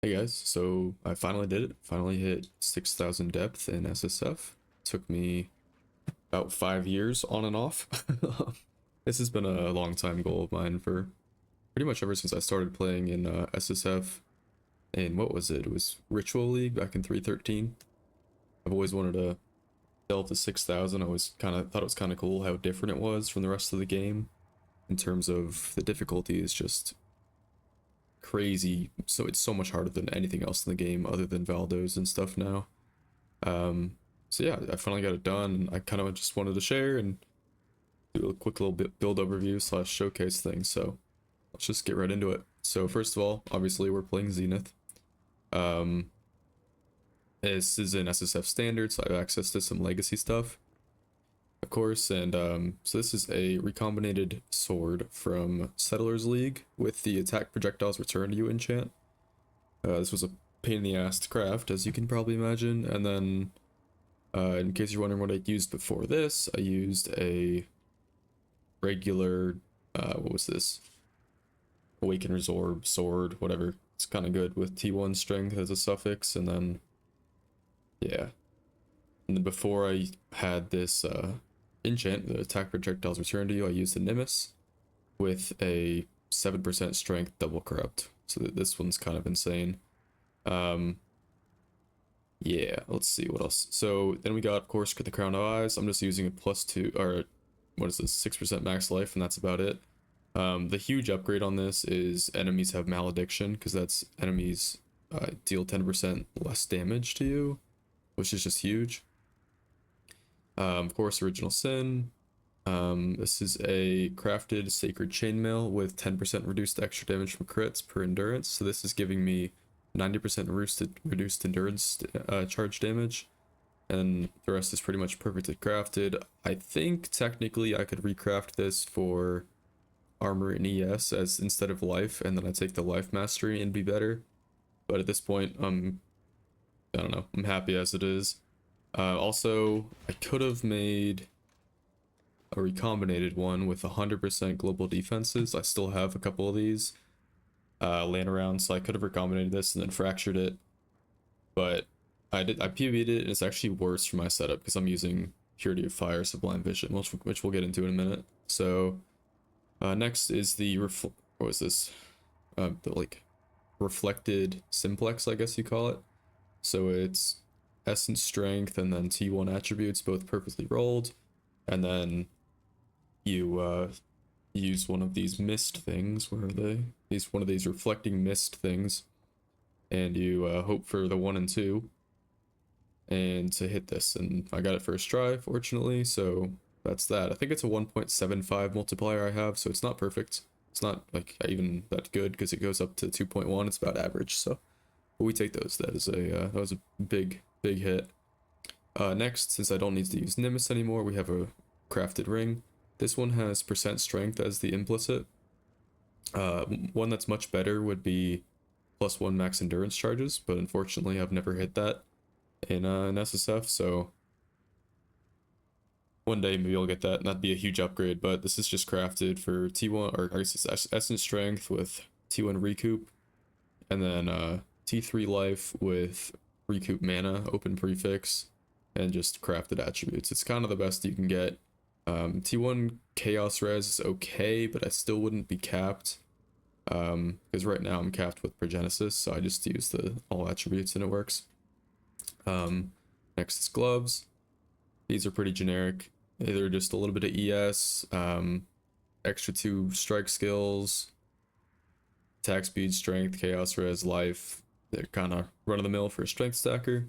Hey guys, so I finally did it. Finally hit 6,000 depth in SSF. Took me about 5 years on and off. This has been a long time goal of mine for pretty much ever since I started playing in SSF. And what was it? It was Ritual League back in 3.13. I've always wanted to delve to 6,000. I always kind of thought it was kind of cool how different it was from the rest of the game in terms of the difficulty is just crazy. So it's so much harder than anything else in the game other than valdos and stuff now. So yeah, I finally got it done, and I kind of just wanted to share and do a quick little bit build overview slash showcase thing. So let's just get right into it. So first of all, obviously we're playing Zenith. Um, this is an SSF standard, so I have access to some legacy stuff, of course. And so this is a recombinated sword from Settlers League with the attack projectiles return to you enchant. This was a pain in the ass to craft, as you can probably imagine. And then, in case you're wondering what I used before this, I used a regular, what was this? Awaken Resorb sword, whatever. It's kind of good with T1 strength as a suffix, and then, yeah. And then before I had this enchant, the attack projectiles return to you, I used the Nimbus with a 7% strength double corrupt. So this one's kind of insane. Yeah, let's see what else. So then we got, of course, the Crown of Eyes. I'm just using a +2, or what is this, 6% max life, and that's about it. The huge upgrade on this is enemies have malediction, because that's enemies deal 10% less damage to you, which is just huge. Of course, Original Sin. This is a crafted sacred chainmail with 10% reduced extra damage from crits per endurance. So this is giving me 90% reduced endurance charge damage, and the rest is pretty much perfectly crafted. I think technically I could recraft this for armor and ES as instead of life, and then I take the life mastery and be better. But at this point, I don't know, I'm happy as it is. Also, I could have made a recombinated one with 100% global defenses. I still have a couple of these laying around, so I could have recombinated this and then fractured it. But I PvP'd it, and it's actually worse for my setup because I'm using Purity of Fire, Sublime Vision, which we'll get into in a minute. So next is the what was this? The like reflected simplex, I guess you call it. So it's essence strength and then T1 attributes, both perfectly rolled, and then you use one of these mist things. Where are they? One of these reflecting mist things, and you hope for the 1 and 2 and to hit this. And I got it first try, fortunately, so that's that. I think it's a 1.75 multiplier I have, so it's not perfect. It's not like even that good because it goes up to 2.1. It's about average, so but we take those. That was a big hit. Next, since I don't need to use Nimbus anymore, we have a crafted ring. This one has percent strength as the implicit. One that's much better would be +1 max endurance charges, but unfortunately I've never hit that in SSF, so one day maybe I'll get that, and that'd be a huge upgrade. But this is just crafted for T1, or I guess it's essence strength with T1 recoup, and then T3 life with recoup mana, open prefix, and just crafted attributes. It's kind of the best you can get. T1 chaos res is okay, but I still wouldn't be capped, because right now I'm capped with progenesis, so I just use the all attributes and it works. Next is gloves. These are pretty generic. They're just a little bit of ES, extra 2 strike skills, attack speed, strength, chaos res, life. They're kind of run-of-the-mill for a strength stacker.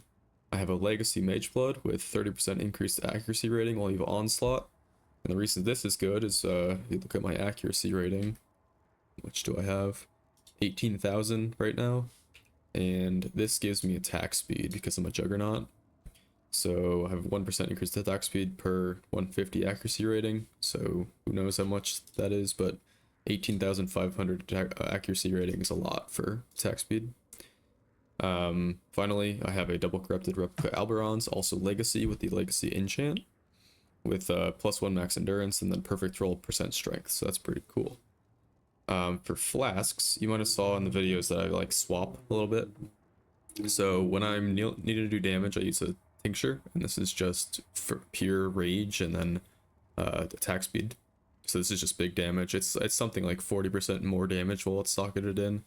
I have a legacy mage blood with 30% increased accuracy rating while you have onslaught. And the reason this is good is you look at my accuracy rating. Which do I have? 18,000 right now. And this gives me attack speed because I'm a juggernaut. So I have 1% increased attack speed per 150 accuracy rating. So who knows how much that is, but 18,500 accuracy rating is a lot for attack speed. Finally, I have a double corrupted replica Alberons, also legacy with the legacy enchant, with +1 max endurance and then perfect roll percent strength. So that's pretty cool. For flasks, you might have saw in the videos that I like swap a little bit. So when I'm needing to do damage, I use a tincture, and this is just for pure rage and then attack speed. So this is just big damage. It's something like 40% more damage while it's socketed in.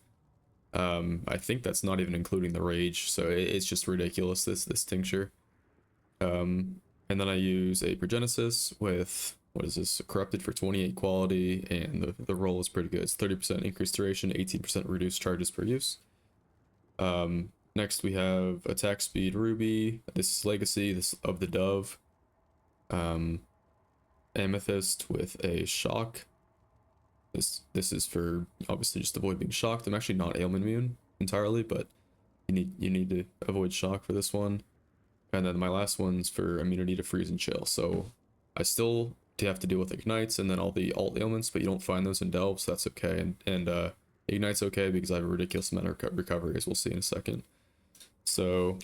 I think that's not even including the rage, so it's just ridiculous, this tincture. And then I use a Progenesis with, what is this, corrupted for 28 quality, and the roll is pretty good. It's 30% increased duration, 18% reduced charges per use. Next we have attack speed Ruby. This is Legacy, this of the Dove. Amethyst with a shock. This is for obviously just avoid being shocked. I'm actually not ailment immune entirely, but you need to avoid shock for this one. And then my last one's for immunity to freeze and chill. So I still have to deal with ignites and then all the alt ailments, but you don't find those in delve, so that's okay. And ignite's okay because I have a ridiculous amount of recovery, as we'll see in a second. So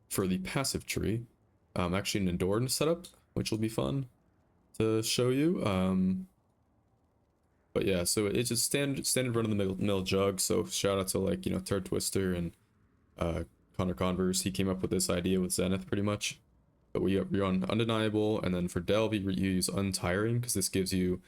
for the passive tree, actually an Endoran setup, which will be fun to show you. But yeah, so it's just standard run of the mill jug. So shout out to, like, you know, Turd Twister and Connor Converse. He came up with this idea with Zenith pretty much. But we run Undeniable, and then for Delve you use Untiring, because this gives you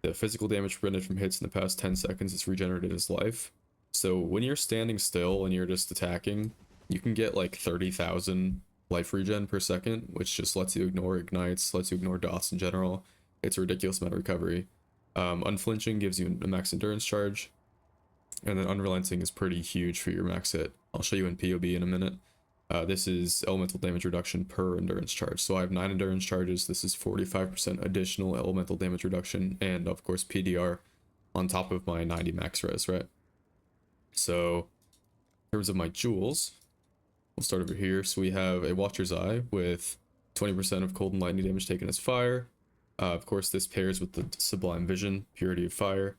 the physical damage prevented from hits in the past 10 seconds is regenerated as life. So when you're standing still and you're just attacking, you can get like 30,000 life regen per second, which just lets you ignore ignites, lets you ignore dots in general. It's a ridiculous amount of recovery. Unflinching gives you a max endurance charge, and then Unrelenting is pretty huge for your max hit. I'll show you in POB in a minute. This is elemental damage reduction per endurance charge. So I have 9 endurance charges. This is 45% additional elemental damage reduction, and of course PDR on top of my 90 max res, right? So in terms of my jewels, we'll start over here. So we have a Watcher's Eye with 20% of cold and lightning damage taken as fire. Of course, this pairs with the Sublime Vision, Purity of Fire.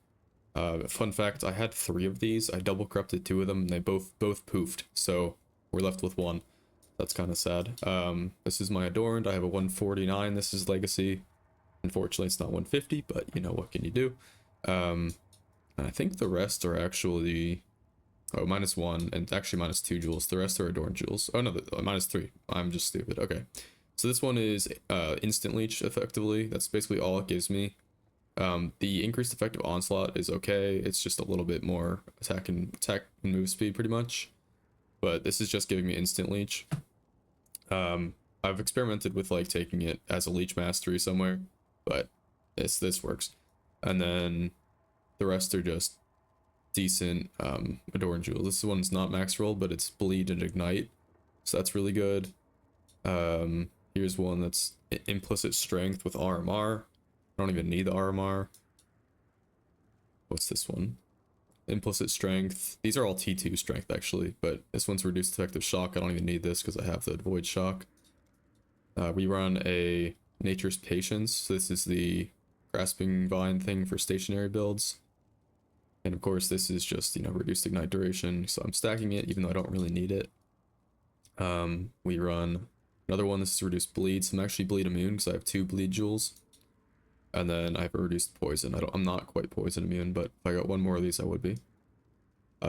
Fun fact, I had 3 of these. I double corrupted 2 of them, and they both poofed. So we're left with 1. That's kind of sad. This is my Adorned. I have a 149. This is Legacy. Unfortunately, it's not 150, but you know, what can you do? And I think the rest are actually... Oh, -1, and actually -2 jewels. The rest are Adorned jewels. Oh no, -3. I'm just stupid. Okay. So this one is instant leech, effectively. That's basically all it gives me. The increased effective onslaught is okay. It's just a little bit more attack and move speed, pretty much. But this is just giving me instant leech. I've experimented with like taking it as a leech mastery somewhere, but this works. And then the rest are just decent Adorn Jewel. This one's not max rolled, but it's bleed and ignite, so that's really good. Here's one that's implicit strength with RMR. I don't even need the RMR. What's this one? Implicit strength. These are all T2 strength actually, but this one's reduced effective shock. I don't even need this because I have the void shock. We run a Nature's Patience. So this is the grasping vine thing for stationary builds. And of course this is just, you know, reduced ignite duration, so I'm stacking it even though I don't really need it. We run another one. This is reduced bleed, so I'm actually bleed immune because I have 2 bleed jewels. And then I have a reduced poison. I'm not quite poison immune, but if I got 1 more of these I would be.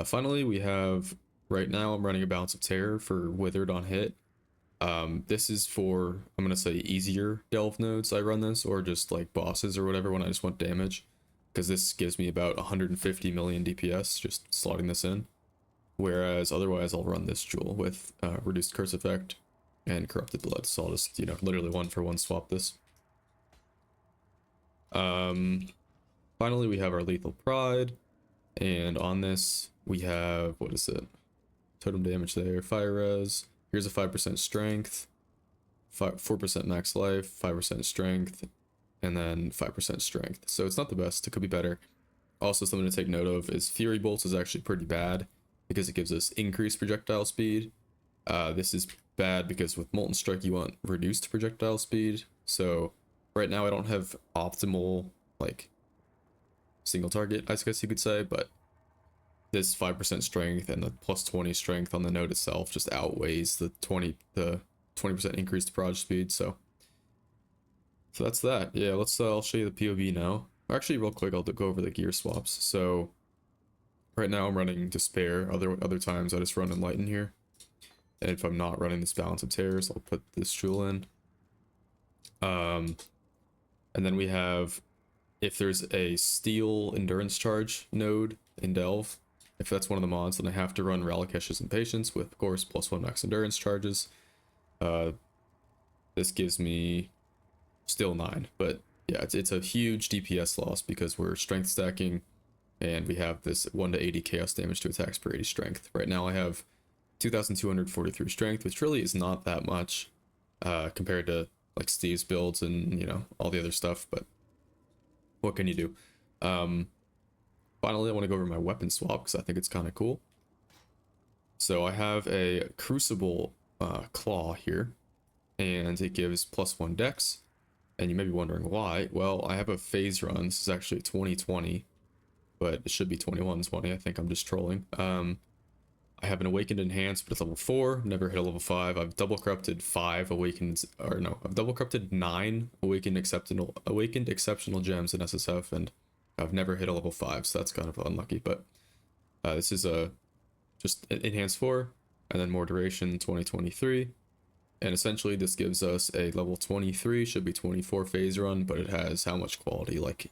Finally we have, right now I'm running a Balance of Terror for Withered on hit. This is for, I'm gonna say, easier delve nodes. I run this, or just like bosses or whatever when I just want damage, because this gives me about 150 million DPS just slotting this in. Whereas otherwise I'll run this jewel with reduced curse effect and corrupted blood. So I'll just, you know, literally 1-for-1 swap this. Finally we have our Lethal Pride, and on this we have, what is it? Totem damage there, fire res. Here's a 5% strength, 4% max life, 5% strength, and then 5% strength. So it's not the best, it could be better. Also, something to take note of is Fury Bolts is actually pretty bad because it gives us increased projectile speed. This is bad because with Molten Strike you want reduced projectile speed. So right now I don't have optimal, like, single target, I guess you could say, but this 5% strength and the plus 20 strength on the node itself just outweighs the 20% increased proj speed. So that's that. Yeah, let's I'll show you the POV now. Actually, real quick, I'll go over the gear swaps. So right now I'm running Despair. Other times I just run Enlighten here. And if I'm not running this Balance of Terrors, I'll put this Jewel in. And then we have, if there's a Steel Endurance Charge node in Delve, if that's one of the mods, then I have to run Ralakesh's Impatience with, of course, +1 max endurance charges. This gives me still 9, but yeah, it's a huge DPS loss because we're strength stacking, and we have this 1 to 80 chaos damage to attacks per 80 strength. Right now I have 2,243 strength, which really is not that much compared to like Steve's builds and, you know, all the other stuff, but what can you do? Finally, I want to go over my weapon swap because I think it's kind of cool. So I have a Crucible Claw here, and it gives +1 dex. And you may be wondering why. Well, I have a phase run. This is actually 2020, but it should be 2120. I think I'm just trolling. I have an Awakened Enhanced, but it's level 4. Never hit a level 5. I've double corrupted 5 Awakened, or no, I've double corrupted 9 Awakened Exceptional Gems in SSF, and I've never hit a level 5, so that's kind of unlucky. But this is a just Enhanced 4, and then more duration 2023. And essentially this gives us a level 23, should be 24 phase run, but it has how much quality? Like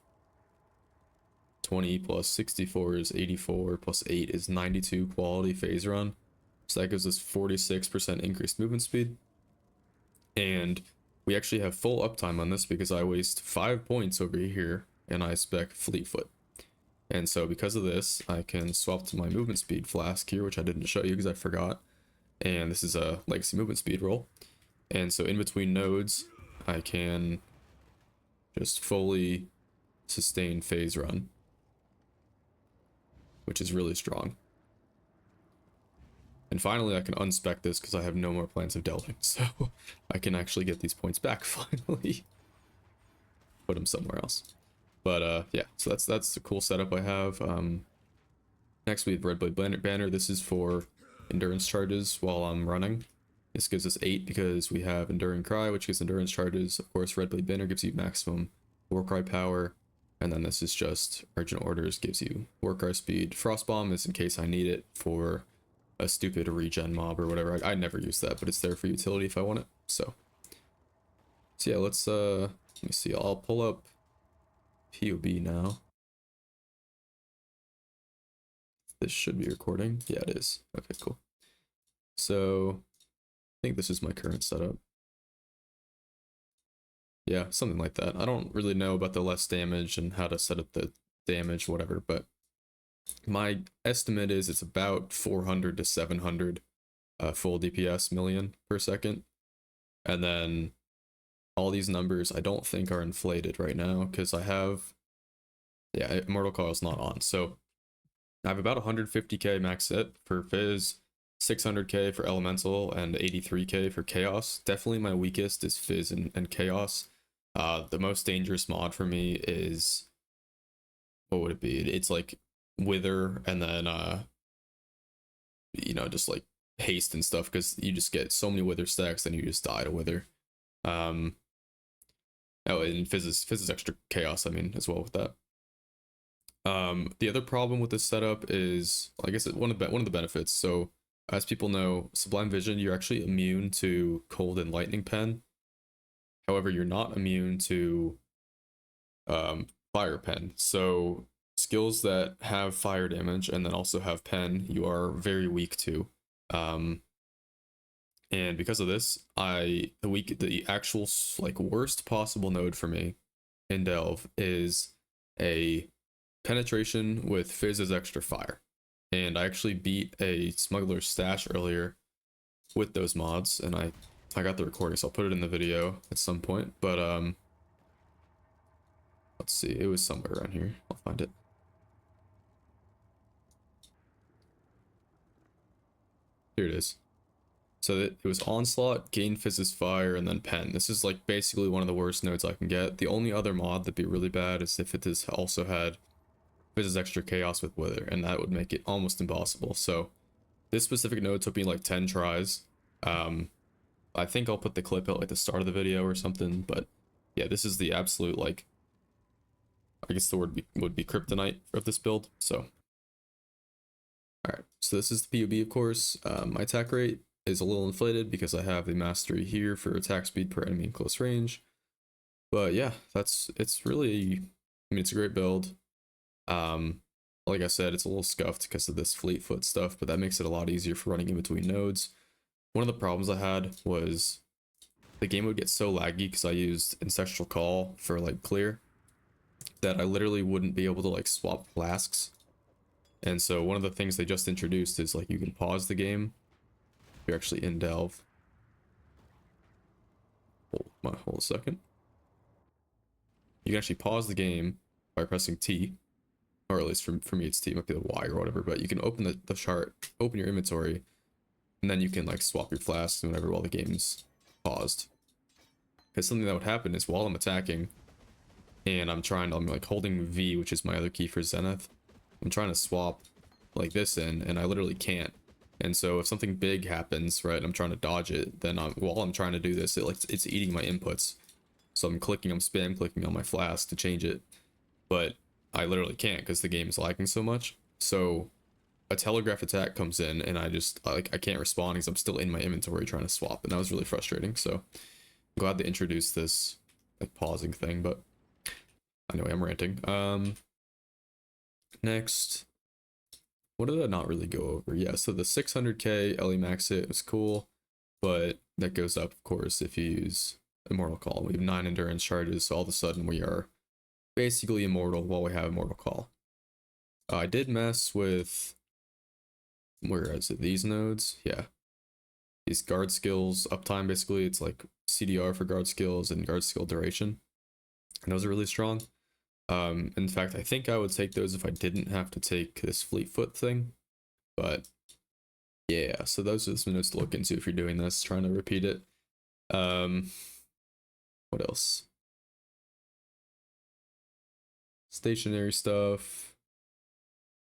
20 plus 64 is 84, plus 8 is 92 quality phase run. So that gives us 46% increased movement speed. And we actually have full uptime on this because I waste 5 points over here and I spec Fleetfoot. And so because of this, I can swap to my movement speed flask here, which I didn't show you because I forgot. And this is a legacy movement speed roll. And so in between nodes, I can just fully sustain phase run, which is really strong. And finally, I can unspec this because I have no more plans of delving, so I can actually get these points back finally. Put them somewhere else. But yeah, so that's the cool setup I have. Next we have Red Blade Banner. This is for endurance charges while I'm running. This gives us 8 because we have Enduring Cry, which gives endurance charges. Of course, Red Blade Banner gives you maximum Warcry power. And then this is just Urgent Orders, gives you Warcry speed. Frostbomb is in case I need it for a stupid regen mob or whatever. I never use that, but it's there for utility if I want it. So yeah, let's let me see. I'll pull up POB now. This should be recording. Yeah, it is. Okay, cool. So I think this is my current setup. Yeah, something like that. I don't really know about the less damage and how to set up the damage, whatever, but my estimate is it's about 400 to 700 full DPS million per second. And then all these numbers I don't think are inflated right now because I have, yeah, Immortal Coil is not on. So I have about 150k max hit for Phys, 600k for Elemental, and 83k for Chaos. Definitely my weakest is Phys and Chaos. The most dangerous mod for me is, what would it be? It's like Wither, and then you know, just like haste and stuff, because you just get so many Wither stacks and you just die to Wither. Oh, and Phys is extra Chaos, I mean, as well with that. The other problem with this setup is, I guess, one of the benefits. So as people know, Sublime Vision, you're actually immune to Cold and Lightning Pen. However, you're not immune to Fire Pen. So skills that have fire damage and then also have pen, you are very weak to. And because of this, the actual like worst possible node for me in Delve is a penetration with Phys as extra fire. And I actually beat a Smuggler stash earlier with those mods, and I got the recording, so I'll put it in the video at some point. But let's see, it was somewhere around here. I'll find it. Here it is. So it was Onslaught, Gain Phys's Fire, and then Pen. This is like basically one of the worst nodes I can get. The only other mod that'd be really bad is if it also had Phys's extra Chaos with Wither, and that would make it almost impossible. So this specific node took me like 10 tries. I think I'll put the clip at like the start of the video or something, but yeah, this is the absolute like I guess the word would be kryptonite of this build. So, all right. So this is the POB, of course. My attack rate is a little inflated because I have the mastery here for attack speed per enemy in close range. But yeah, it's really, I mean, it's a great build. Like I said, it's a little scuffed because of this fleet foot stuff, but that makes it a lot easier for running in between nodes. One of the problems I had was the game would get so laggy because I used Ancestral Call for like clear that I literally wouldn't be able to like swap flasks. And so one of the things they just introduced is like you can pause the game. You're actually in Delve. Hold a second. You can actually pause the game by pressing T, or at least for me it's T, it might be the Y or whatever, but you can open the chart, open your inventory, and then you can like swap your flasks whenever while the game's paused. Because something that would happen is while I'm attacking and I'm like holding V, which is my other key for Zenith, I'm trying to swap like this in, and I literally can't. And so if something big happens, right, I'm trying to dodge it, then while I'm trying to do this, it's eating my inputs. So I'm spam clicking on my flask to change it, but I literally can't because the game is lagging so much. So a telegraph attack comes in and I can't respond because I'm still in my inventory trying to swap, and that was really frustrating. So I'm glad they introduced this like pausing thing, but anyway, I'm ranting. Next, what did I not really go over? Yeah, so the 600k LE max hit was cool, but that goes up, of course, if you use Immortal Call. We have 9 endurance charges, so all of a sudden we are basically immortal while we have Immortal Call. I did mess with, where is it, these nodes? Yeah, these guard skills uptime. Basically it's like CDR for guard skills and guard skill duration, and those are really strong. In fact, I think I would take those if I didn't have to take this fleet foot thing, but yeah, so those are some notes to look into if you're doing this, trying to repeat it. What else? Stationary stuff.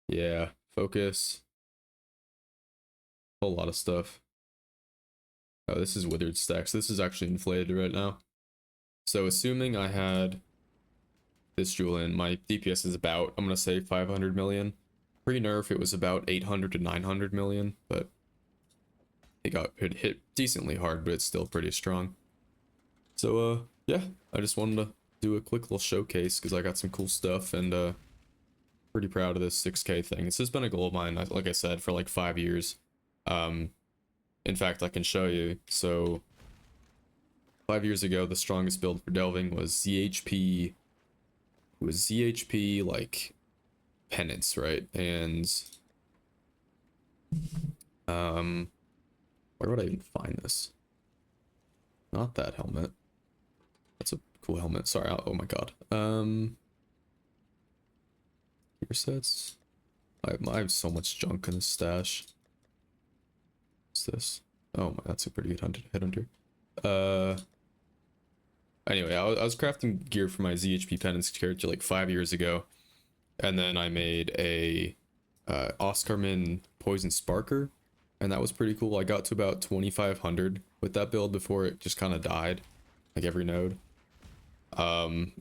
Yeah, focus. A whole lot of stuff. Oh, this is withered stacks. This is actually inflated right now. So assuming I had this jewel in, my DPS is about, I'm gonna say 500 million. Pre-nerf it was about 800 to 900 million, but it hit decently hard, but it's still pretty strong. So yeah, I just wanted to do a quick little showcase because I got some cool stuff, and pretty proud of this 6k thing. This has been a goal of mine, like I said, for like 5 years. In fact, I can show you. So 5 years ago, the strongest build for delving was ZHP. It was ZHP like penance, right? And where would I even find this? Not that helmet. That's a cool helmet. Sorry. Oh my god. Gear sets. I have so much junk in this stash. What's this? Oh my, that's a pretty good headhunter. Anyway, I was crafting gear for my ZHP penance character like 5 years ago, and then I made a Oscarman Poison Sparker, and that was pretty cool. I got to about 2500 with that build before it just kind of died, like every node. And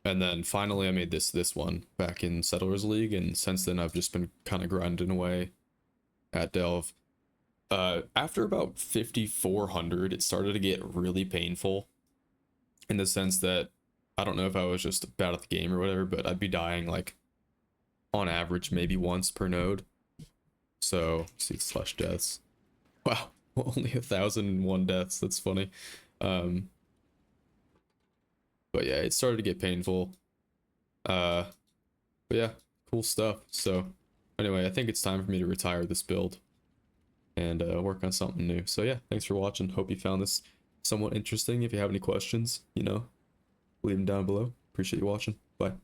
then finally I made this one back in Settlers League, and since then I've just been kind of grinding away at Delve. After about 5400, it started to get really painful, in the sense that I don't know if I was just bad at the game or whatever, but I'd be dying like on average maybe once per node. So see, slash deaths. Wow, only 1001 deaths. That's funny. But yeah, it started to get painful. But yeah, cool stuff. So anyway, I think it's time for me to retire this build and work on something new. So yeah, thanks for watching. Hope you found this somewhat interesting. If you have any questions, leave them down below. Appreciate you watching. Bye.